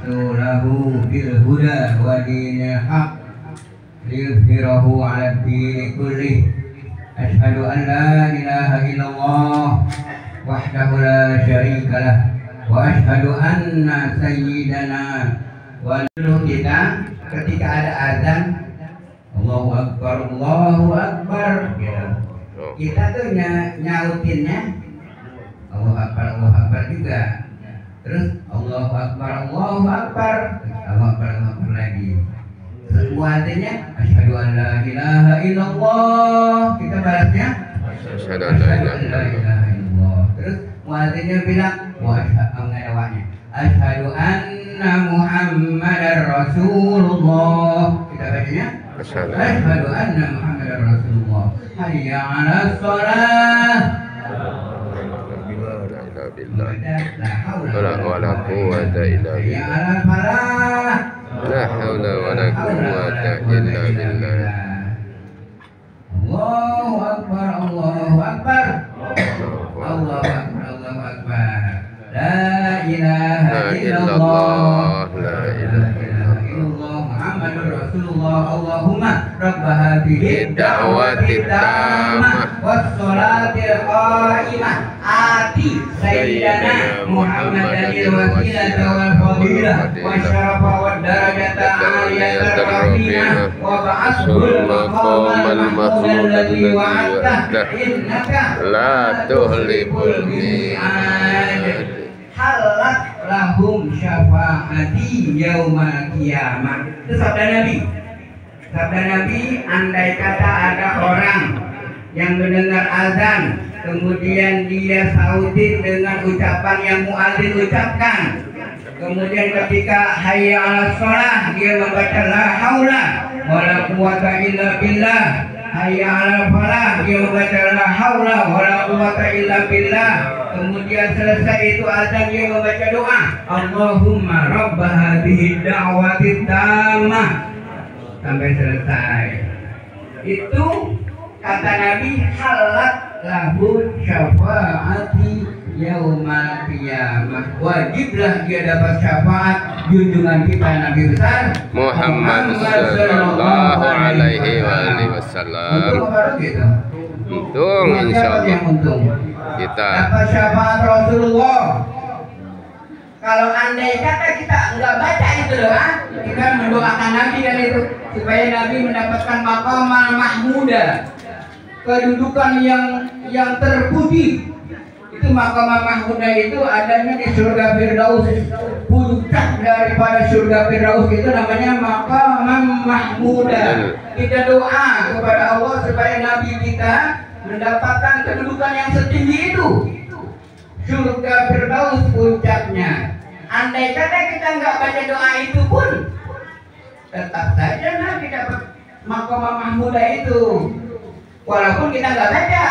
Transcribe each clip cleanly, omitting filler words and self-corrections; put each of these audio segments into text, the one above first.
رسوله بالهدى ودين الحق ليظهره على الدين كله أشهد أن لا إله إلا الله وحده لا شريك له وأشهد أن سيدنا ونبي kita ketika ada azan Allahu Akbar gitu. Kita tuh nyautinnya Allahu Akbar juga. Terus Allahu Akbar lagi. Muadzinnya asyhadu an la ilaha illallah. Kita balasnya asyhadu an la ilaha illallah. Terus muadzinnya bilang asyhadu anna Muhammadar Rasulullah. Kita bacanya asyhadu anna Muhammadar Rasulullah. Hayya 'alas shalah. La wala quwwata illa billah. La haula wala quwwata illa billah. Allahu akbar, Allahu akbar. Allahu akbar, Allahu akbar. La ilaha illallah, la ilaha illallah, Muhammadur Rasulullah. Allahumma rabb hadhihi da'wati tammah was sholatil qa'imah ati sayyidina Muhammadil wasilata wal fadilah wa syarafa wad darajata aliyata rabbina wa ba'athul maqamal mahmud alladhi wa'adta innaka la tuhlibul mi'ad. Halak lahum syafaati yaumal qiyamah. Itu sabda Nabi. Sabda Nabi, andai kata ada orang yang mendengar azan kemudian dia sautin dengan ucapan yang muadzin ucapkan, kemudian ketika hayya 'alas shalah dia membaca la haula wala quwwata illa billah, hayya 'alal falah dia membaca la haula wala quwwata illa billah, kemudian selesai itu azan dia membaca doa Allahumma rabb hadhihi da'wati tammah sampai selesai. Itu kata Nabi halak lahu syafaati yaumal qiyamah. Wajiblah dia dapat syafaat junjungan kita Nabi besar Muhammad sallallahu alaihi wasallam. Untung insyaallah kita dapat syafaat Rasulullah. Kalau andai kata kita enggak baca itu doa, kita mendoakan Nabi kan itu supaya Nabi mendapatkan maqamal mahmuda, kedudukan yang terpuji. Itu maqamal mahmuda itu adanya di surga Firdaus. Puncak daripada surga Firdaus itu namanya maqamal mahmuda. Kita doa kepada Allah supaya Nabi kita mendapatkan kedudukan yang setinggi itu. Surga Firdaus puncaknya. Andai kata kita nggak baca doa itu pun tetap saja Nabi dapat maqamal mahmuda itu. Walaupun kita nggak baca.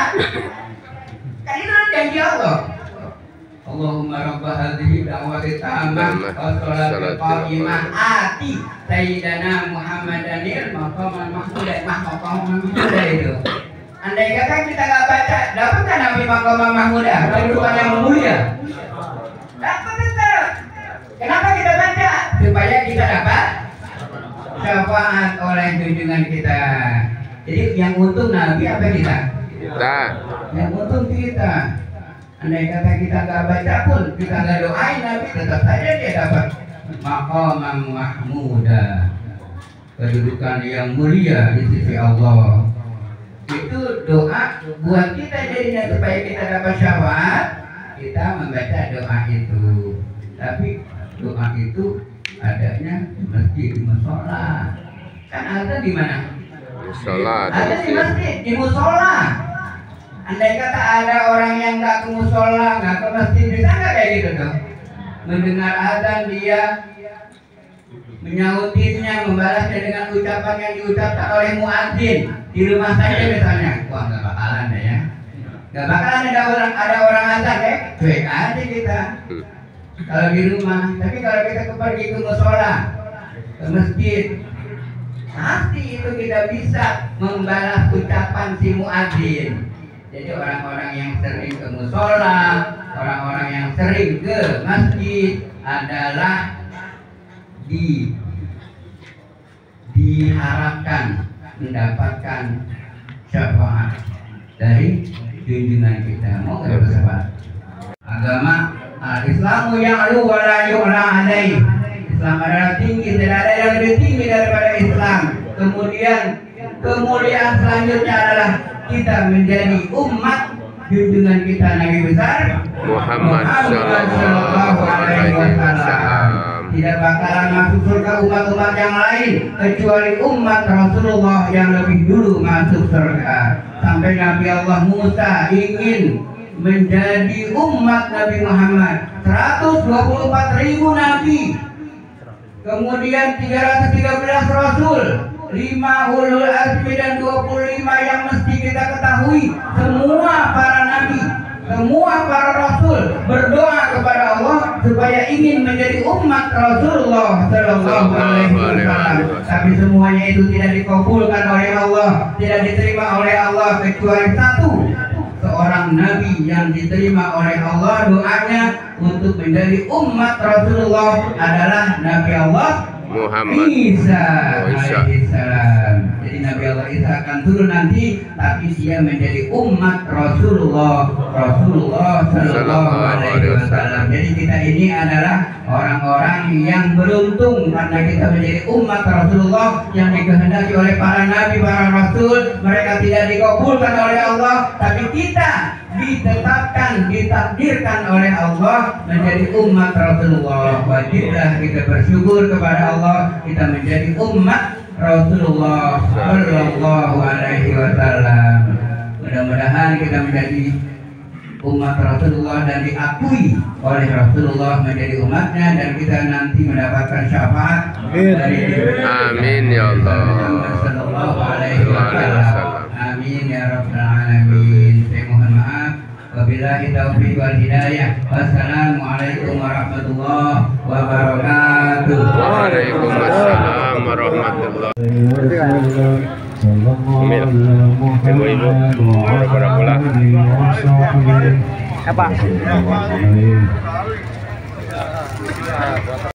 Kan itu janji Allah. Allahumma rabb hadhihi da'wati tammah was sholatil qa'imah ati sayyidina Muhammadanil maqamal mahmuda. Maqamal mahmuda itu. Andai kata kita nggak baca, dapatkah Nabi maqamal mahmuda, kedudukan yang mulia? Dapat tetap. Kenapa kita baca? Supaya kita dapat syafaat oleh junjungan kita. Jadi yang untung Nabi apa kita? Kita. Yang untung kita. Andai kata kita nggak baca pun, kita nggak doain Nabi, tetap saja dia dapat maqamal mahmuda, kedudukan yang mulia di sisi Allah. Itu doa buat kita jadinya supaya kita dapat syafaat, kita membaca doa itu. Tapi doa itu adanya di masjid, di musola. Kan ada di mana? Musola. Ada di masjid, di musola. Andai kata ada orang yang nggak ke musola, nggak ke masjid, bisa nggak kayak gitu dong? Mendengar azan dia menyautinnya, membalasnya dengan ucapan yang diucapkan oleh muadzin di rumah saja misalnya. Wah, nggak bakalan deh ya. Nggak bakalan ada orang azan ya, cuek aja kita. Kalau di rumah, tapi kalau kita pergi ke musola, ke masjid, pasti itu kita bisa membalas ucapan si muadzin. Jadi orang-orang yang sering ke musola, orang-orang yang sering ke masjid adalah diharapkan mendapatkan syafaat dari junjungan kita. Mau nggak bersahabat? Agama Islamu ya'lu wa la yu'la alaih. Islam adalah tinggi, tidak ada yang lebih tinggi daripada Islam. Kemudian kemuliaan selanjutnya adalah kita menjadi umat junjungan kita Nabi besar Muhammad sallallahu alaihi wasallam. Tidak bakalan masuk surga umat-umat yang lain kecuali umat Rasulullah yang lebih dulu masuk surga. Sampai Nabi Allah Musa ingin menjadi umat Nabi Muhammad, 124.000 nabi, kemudian 313 rasul, 5 ulul azmi dan 25 yang mesti kita ketahui. Semua para nabi, semua para rasul berdoa kepada Allah supaya ingin menjadi umat Rasulullah Sallallahu Alaihi Wasallam. Tapi semuanya itu tidak dikabulkan oleh Allah, tidak diterima oleh Allah kecuali satu, seorang nabi yang diterima oleh Allah doanya untuk menjadi umat Rasulullah adalah Nabi Allah Muhammad Isa alaihissalam. Jadi Nabi Allah Isa akan turun nanti, tapi dia menjadi umat Rasulullah Sallallahu Alaihi Wasallam. Jadi kita ini adalah orang-orang yang beruntung karena kita menjadi umat Rasulullah yang dikehendaki oleh para nabi, para rasul. Mereka tidak dikabulkan oleh Allah, tapi kita ditetapkan, ditakdirkan oleh Allah menjadi umat Rasulullah. Wajiblah kita bersyukur kepada Allah, kita menjadi umat Rasulullah Sallallahu Alaihi Wasallam. Mudah-mudahan kita menjadi umat Rasulullah dan diakui oleh Rasulullah menjadi umatnya, dan kita nanti mendapatkan syafaat dari Amin ya Allah. Sallallahu Alaihi Wasallam. Amin ya Rabbal Alamin. Saya mohon maaf. Wabillahi taufiq wal hidayah. Wassalamualaikum warahmatullahi wabarakatuh. Waalaikumsalam warahmatullahi wabarakatuh. Ibu-ibu, apa?